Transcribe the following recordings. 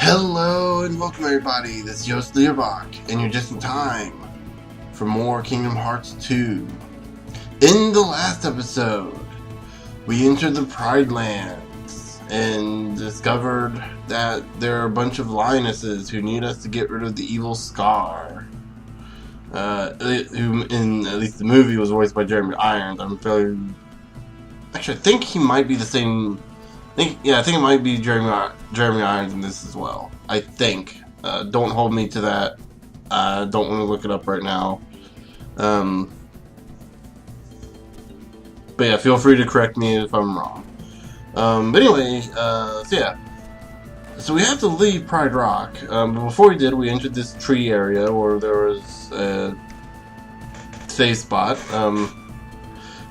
Hello and welcome everybody, this is Joost Leerbach, and you're just in time for more Kingdom Hearts 2. In the last episode, we entered the Pride Lands and discovered that there are a bunch of lionesses who need us to get rid of the evil Scar. Who in at least the movie was voiced by Jeremy Irons. Actually, I think he might be the same. I think it might be Jeremy Irons in this as well. I think. Don't hold me to that. Don't want to look it up right now. But yeah, feel free to correct me if I'm wrong. But anyway, so we have to leave Pride Rock. But before we did, we entered this tree area where there was a safe spot.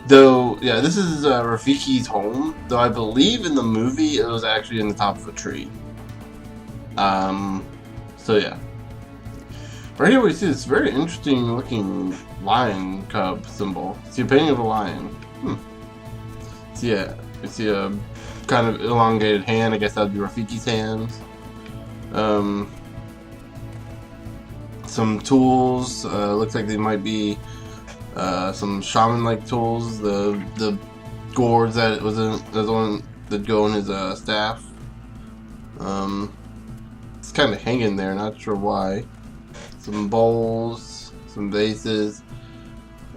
Though, yeah, this is Rafiki's home. Though I believe in the movie it was actually in the top of a tree. So yeah. Right here we see this very interesting looking lion cub symbol. See a painting of a lion. So yeah, we see a kind of elongated hand. I guess that would be Rafiki's hands. Some tools. Looks like they might be some shaman-like tools. The gourds that was the one that go in his staff. It's kind of hanging there. Not sure why. Some bowls, some vases,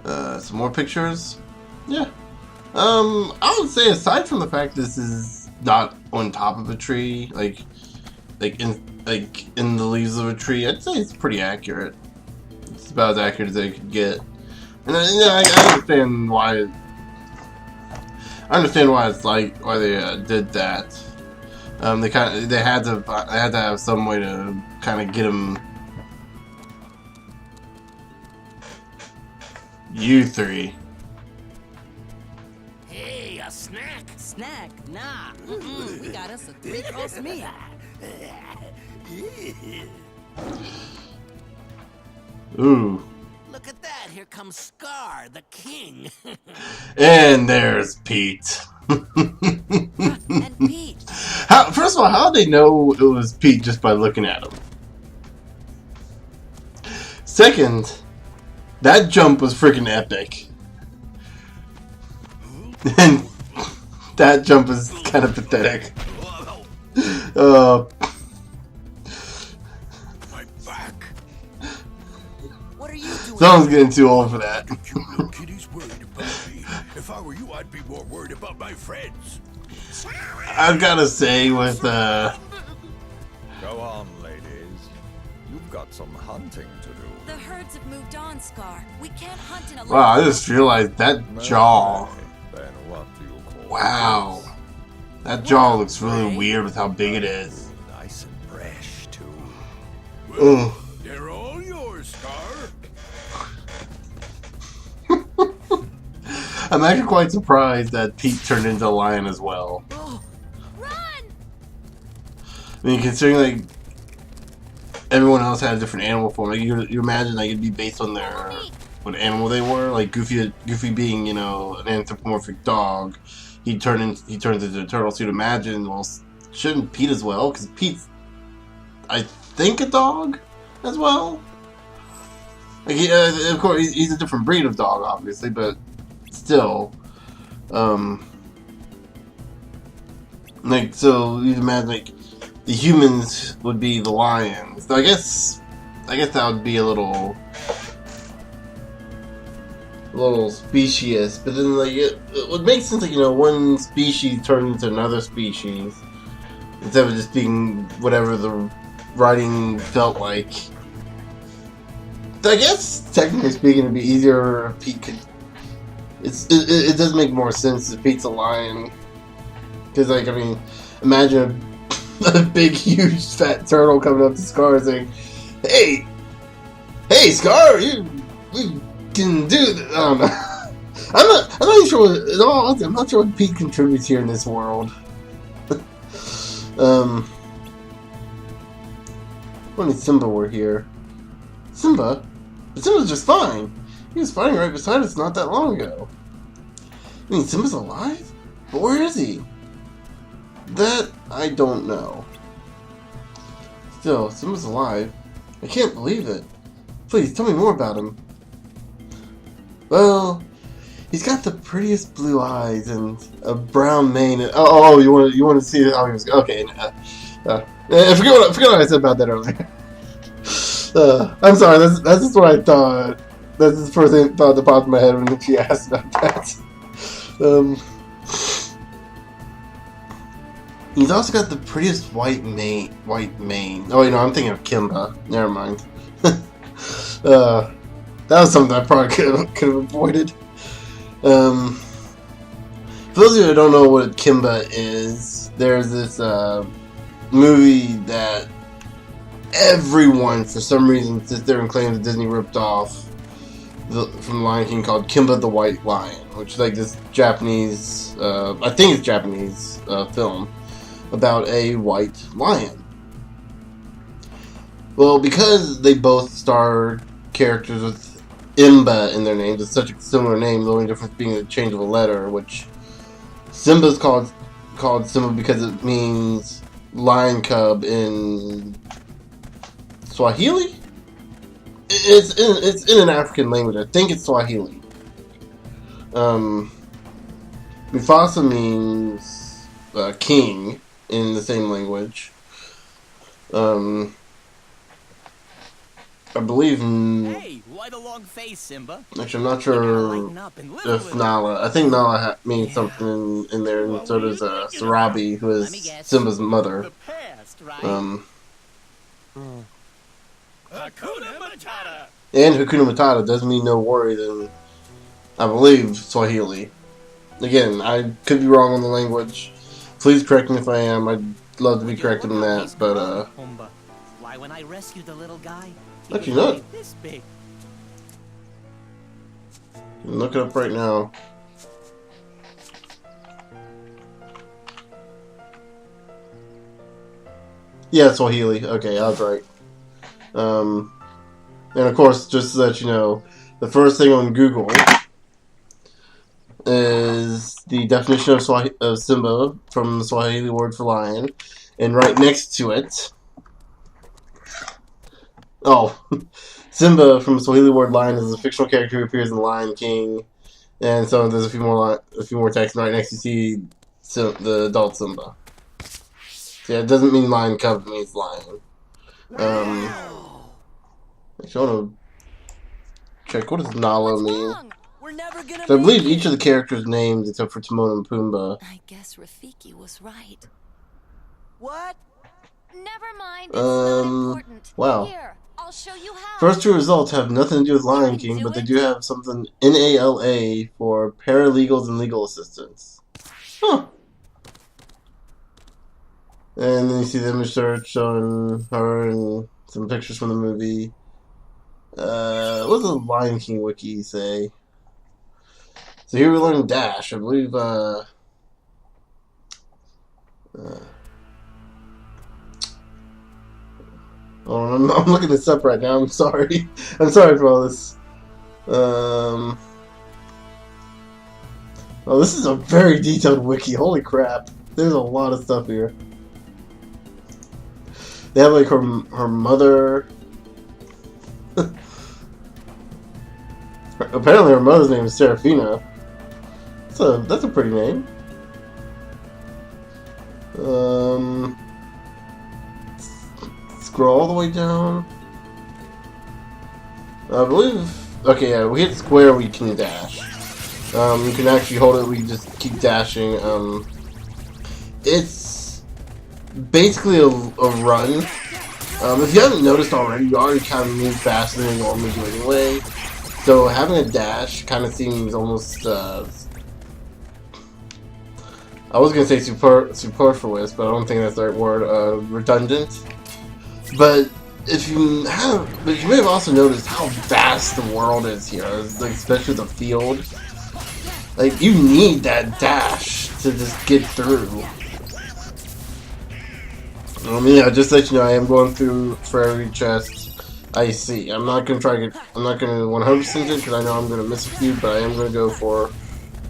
some more pictures. Yeah. I would say aside from the fact this is not on top of a tree, like in the leaves of a tree, I'd say it's pretty accurate. It's about as accurate as they could get. And I understand why. I understand why it's like why they did that. They had to have some way to kind of get them. You three. Hey, a snack? Snack? Nah. We got us a 3-course meal. Ooh. Look at that. Here comes Scar, the king. And there's Pete. And Pete. First of all, how did they know it was Pete just by looking at him? Second, that jump was freaking epic. And that jump is kind of pathetic. My back. What are you doing? Someone's getting too old for that. You little kitty's worried about me. If I were you, I'd be more worried about my friends. I've gotta say, with Go on, ladies. You've got some hunting to do. The herds have moved on, Scar. We can't hunt in a wow, I just realized that jaw. Then what do you call Wow, that jaw looks really weird with how big it is. this? Nice and fresh, too. Ugh. They're all yours, Scar. I'm actually quite surprised that Pete turned into a lion as well. run! I mean, considering like everyone else had a different animal form, like you imagine like it'd be based on their what animal they were. Like Goofy being an anthropomorphic dog, he turns into a turtle. So you'd imagine, well, shouldn't Pete as well? Because Pete's, I think, a dog as well. Like of course he's a different breed of dog, obviously, but still, like so you'd imagine like the humans would be the lions. So I guess that would be a little specious, but then like it would make sense, like one species turned into another species instead of just being whatever the writing felt like. I guess technically speaking, it'd be easier if Pete could. It does make more sense if Pete's a lion, because like I mean, imagine a big, huge, fat turtle coming up to Scar saying, "Hey, Scar, you can do this." I don't know. I'm not even sure. I'm not sure what Pete contributes here in this world. Only Simba were here. Simba? But Simba's just fine. He was fighting right beside us not that long ago. I mean, Simba's alive? But where is he? That I don't know. Still, Simba's alive. I can't believe it. Please, tell me more about him. Well, he's got the prettiest blue eyes and a brown mane. And, you want to see how he was? Okay. I forget what I said about that earlier. I'm sorry. That's just what I thought. That's the first thought that popped in my head when she asked about that. He's also got the prettiest white mane. Oh, I'm thinking of Kimba. Never mind. That was something I probably could have avoided. For those of you who don't know what Kimba is, there's this movie that everyone, for some reason, sits there and claims that Disney ripped off from Lion King, called Kimba the White Lion, which is like this Japanese, I think it's Japanese film about a white lion. Well, because they both star characters with Imba in their names, it's such a similar name, the only difference being the change of a letter, which Simba's called Simba because it means lion cub in Swahili? It's in an African language. I think it's Swahili. Mufasa means king in the same language. I believe. Hey, why the long face, Simba? Actually, I'm not sure if Nala. I think Nala means something in there, and so does Sarabi, who is Simba's mother. The past, right? Hakuna Matata. And Hakuna Matata does mean no worries in, I believe, Swahili. Again, I could be wrong on the language. Please correct me if I am. I'd love to be corrected in that, but Why, when I rescued the little guy, actually not. like this big. Look it up right now. Yeah, Swahili. Okay, I was right. And of course, just to let you know, the first thing on Google is the definition of Simba from the Swahili word for lion, and right next to it, Simba from the Swahili word lion is a fictional character who appears in The Lion King, and so there's a few more text right next to see the adult Simba. So yeah, it doesn't mean lion cub; it means lion. Actually, I want to check, what does Nala mean? We're never gonna So I believe make each of the characters' names, except for Timon and Pumbaa. I guess Rafiki was right. What? Never mind, it's not important. Wow. Here, I'll show you how. First two results have nothing to do with Lion King, but they do have something NALA for paralegals and legal assistants. Huh. And then you see the image search showing her and some pictures from the movie. What does the Lion King wiki say? So here we learn Dash. I believe, I'm looking this up right now. I'm sorry. I'm sorry for all this. Oh, this is a very detailed wiki. Holy crap. There's a lot of stuff here. They have like her mother. Apparently her mother's name is Serafina. That's a pretty name. Scroll all the way down. I believe. Okay, yeah, we hit square, we can dash. You can actually hold it, we just keep dashing. It's basically a run. If you haven't noticed already, you already kind of move faster than you normally do anyway. So having a dash kind of seems almost, I was going to say superfluous, but I don't think that's the right word, redundant. But you may have also noticed how vast the world is here, like, especially the field. Like, you need that dash to just get through. Yeah, just to let you know, I am going through for every chest I see. I'm not gonna 100% it because I know I'm gonna miss a few, but I am gonna go for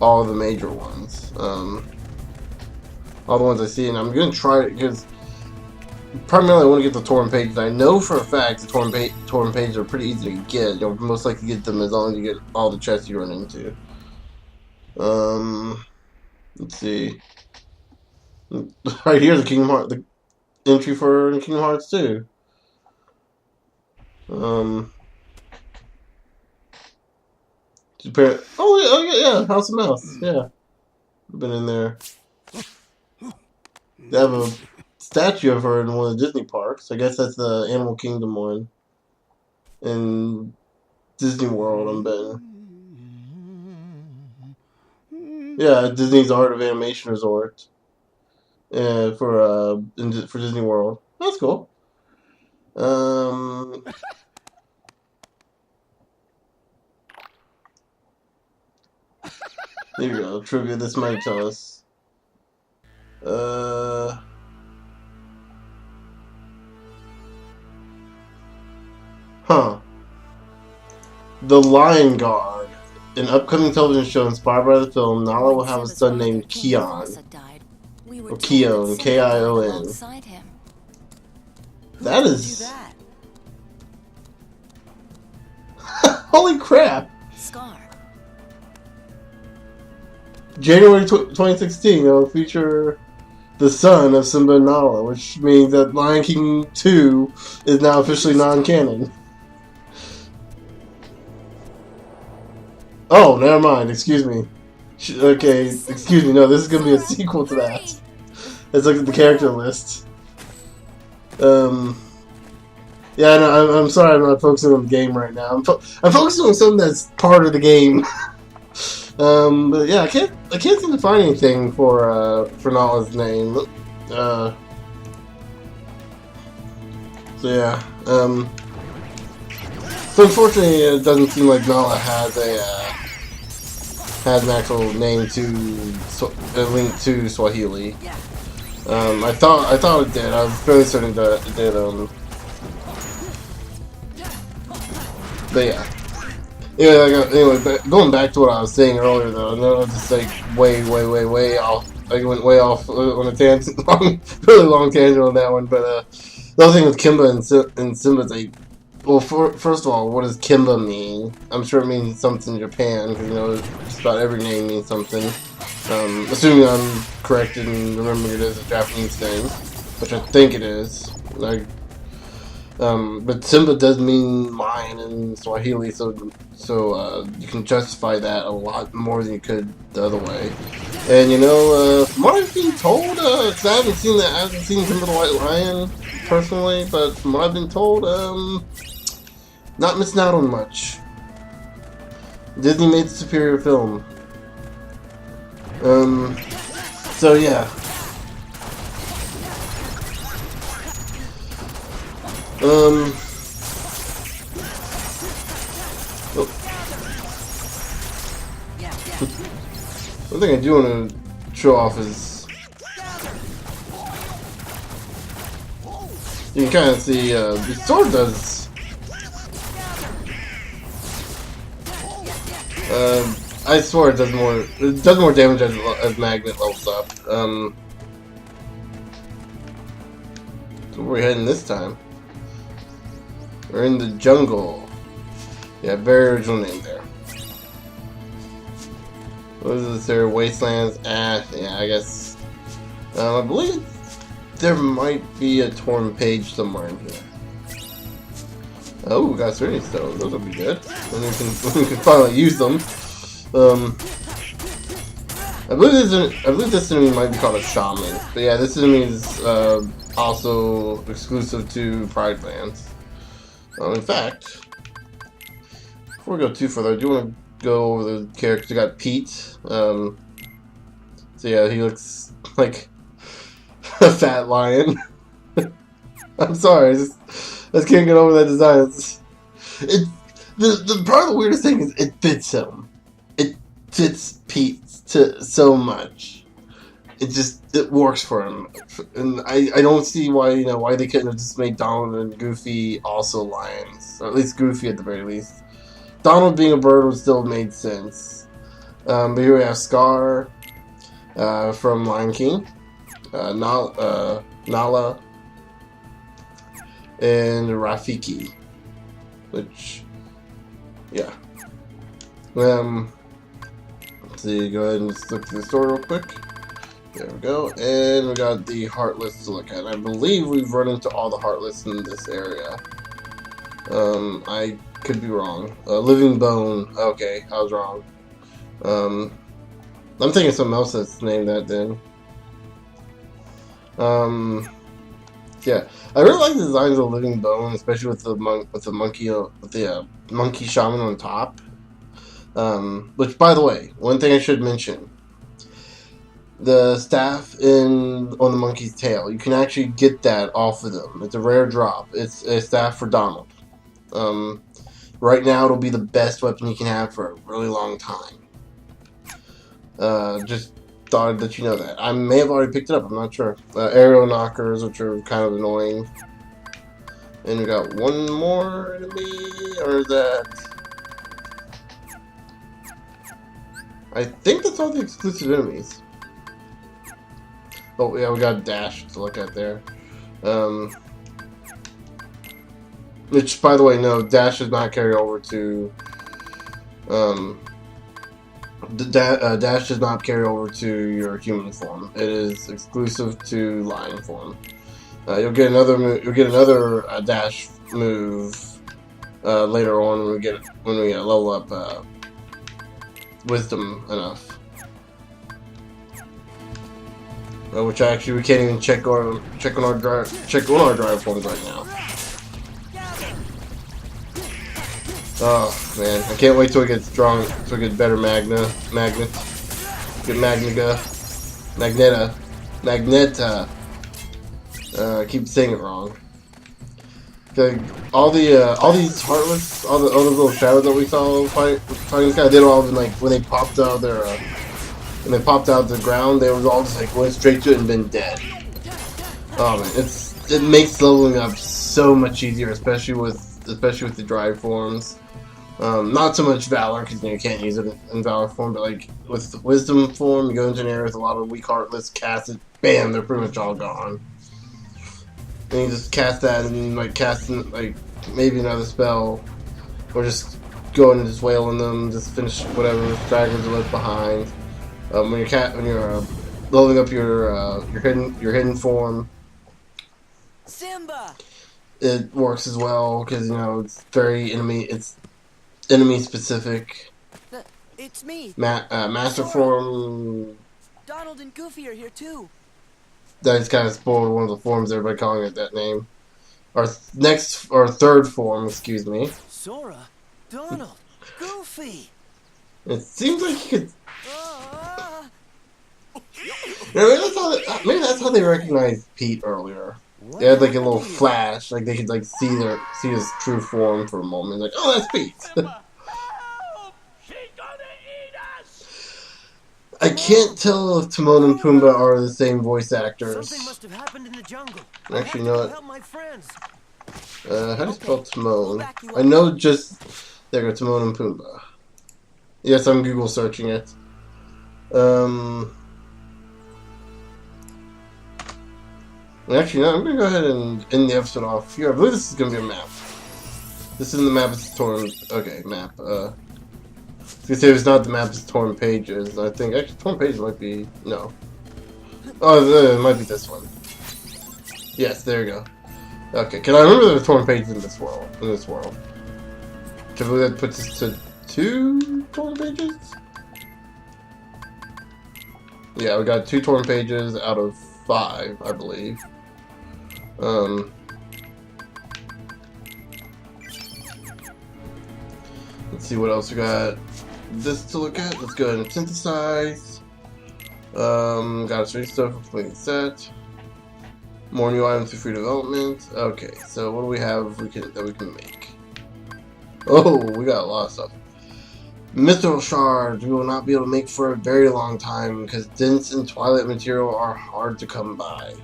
all the major ones. All the ones I see, and I'm gonna try it because primarily I want to get the torn pages. I know for a fact the torn pages are pretty easy to get. You'll most likely get them as long as you get all the chests you run into. Let's see. Right here's the Kingdom Hearts, the entry for Kingdom Hearts 2. Yeah, House of Mouse. Yeah, I've been in there. They have a statue of her in one of the Disney parks. I guess that's the Animal Kingdom one. In Disney World, I'm betting. Yeah, Disney's Art of Animation Resort. For Disney World. That's cool. There you go. Trivia. This might tell us. Huh. The Lion Guard, an upcoming television show inspired by the film. Nala will have a son named Kion. Or Kion, K-I-O-N. That is... Holy crap! Scar. January 2016, it'll feature the son of Simba and Nala, which means that Lion King 2 is now officially non-canon. Oh, never mind, excuse me. Okay, excuse me, no, this is going to be a sequel to that. Let's look at the character list. Yeah, no, I'm sorry I'm not focusing on the game right now. I'm focusing on something that's part of the game. But yeah, I can't seem to find anything for Nala's name. So yeah, so unfortunately, it doesn't seem like Nala has an actual name to link to Swahili. I thought it did. I was fairly certain that it did. But yeah. Anyway, but going back to what I was saying earlier, though, I know I was just like way off. I went way off on a tangent, really long tangent on that one. But the other thing with Kimba and Simba is like, well, first of all, what does Kimba mean? I'm sure it means something in Japan, because you know just about every name means something. Assuming I'm correct in remembering it as a Japanese name, which I think it is. Like, but Simba does mean lion in Swahili, so you can justify that a lot more than you could the other way. And you know, from what I've been told, because I haven't seen Simba the White Lion personally, but from what I've been told, not missing out on much. Disney made the superior film. So yeah. Oh. One thing I do want to show off is you can kind of see the sword does I swear it does more damage as Magnet levels up. So where are we heading this time? We're in the jungle. Yeah, very original name there. What is this there? Wastelands? Yeah, I guess. I believe there might be a torn page somewhere in here. Oh, we got Serenity Stones. Those will be good. When we can finally use them. I believe this enemy might be called a shaman. But yeah, this enemy is also exclusive to Pride Lands. In fact, before we go too further, I do want to go over the characters. We got Pete. So yeah, he looks like a fat lion. I'm sorry, I just can't get over that design. The part of the weirdest thing is it fits him. It fits Pete so much. It works for him, and I don't see why they couldn't have just made Donald and Goofy also lions, or at least Goofy at the very least. Donald being a bird would still have made sense. But here we have Scar from Lion King, Nala and Rafiki, which, yeah. Let's see, go ahead and just look through the story real quick. There we go, and we got the Heartless to look at. I believe we've run into all the Heartless in this area. I could be wrong. Living Bone, okay, I was wrong. I'm thinking something else that's named that then. Yeah, I really like the designs of Living Bone, especially with the monkey shaman on top. Which, by the way, one thing I should mention: the staff on the monkey's tail, you can actually get that off of them. It's a rare drop. It's a staff for Donald. Right now, it'll be the best weapon you can have for a really long time. Just thought that you know that. I may have already picked it up, I'm not sure. Aerial knockers, which are kind of annoying. And we got one more enemy, or is that... I think that's all the exclusive enemies. Oh yeah, we got Dash to look at there. Which, by the way, no, Dash does not carry over to... Dash does not carry over to your human form. It is exclusive to lion form. You'll get another dash move later on when we level up wisdom enough. Which actually we can't even check on our drive forms right now. Oh man, I can't wait till we get strong, so we get better Magneta. I keep saying it wrong. Okay, all these Heartless, all those little shadows that we saw fighting this guy, they'd all been like, when they popped out when they popped out the ground, they was all just like went straight to it and been dead. Oh man, it makes leveling up so much easier, especially with the drive forms. Not so much Valor, because you can't use it in Valor form, but like with the Wisdom form, you go into an area with a lot of weak Heartless, cast it, bam, they're pretty much all gone. And you just cast that and like like maybe another spell, or just go in and just wail on them, just finish whatever stragglers are left behind. When you're leveling up your hidden form, Simba. it works as well because it's very enemy specific. It's me. Master form. Donald and Goofy are here too. That just kind of spoiled one of the forms there by calling it that name. Our third form, excuse me. Sora, Donald, Goofy. It seems like you could. Maybe that's how they recognized Pete earlier. They had like a little flash, like they could like see his true form for a moment. Like, oh, that's Pete. I can't tell if Timon and Pumbaa are the same voice actors. Something must have happened in the jungle. Actually, you know what? Help my friends. How do you spell Timon? I know just there go Timon and Pumbaa. Yes, I'm Google searching it. Actually, no, I'm gonna go ahead and end the episode off here. I believe this is gonna be a map. This isn't the map, it's torn. Okay, map. I was gonna say if it's not the map, it's torn pages. I think actually torn pages might be no. Oh, it might be this one. Yes, there you go. Okay, can I remember there are torn pages in this world? Which I believe that puts us to 2 torn pages. Yeah, we got 2 torn pages out of 5, I believe. Let's see what else we got. This to look at. Let's go ahead and synthesize. Got a street stuff for completing set. More new items for free development. Okay, so what do we have that we can make? Oh, we got a lot of stuff. Mithril shards we will not be able to make for a very long time because dense and twilight material are hard to come by.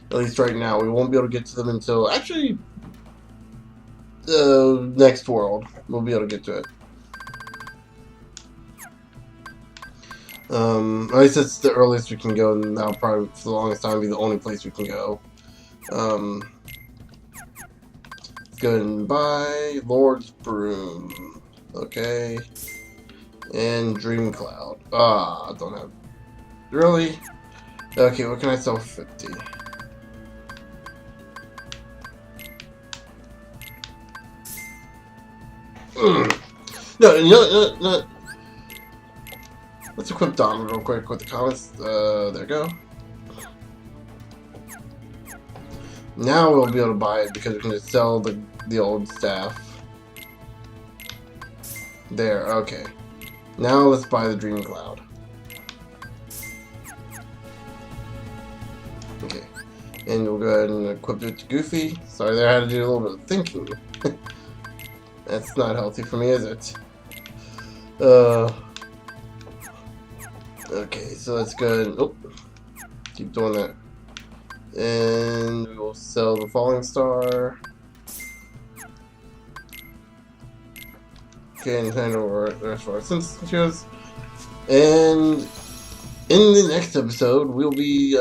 At least right now, we won't be able to get to them until actually next world. We'll be able to get to it. At least that's the earliest we can go, and that'll probably for the longest time be the only place we can go. go ahead and buy Lord's Broom. Okay. And Dream Cloud. Ah, I don't have... Really? Okay, what can I sell for 50? No. Let's equip Donald real quick with the comments. There we go. Now we'll be able to buy it because we can just sell the old staff. There, okay. Now let's buy the Dream Cloud. Okay. And we'll go ahead and equip it to Goofy. Sorry there, I had to do a little bit of thinking. That's not healthy for me, is it? Okay, so let's go ahead and... Oh, keep doing that. And we will sell the Falling Star. Okay, and hand over the rest of our sentences. And in the next episode, we'll be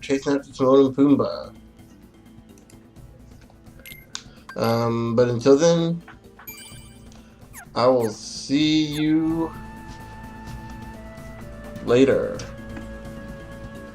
chasing after Timon and Pumbaa. But until then, I will see you later.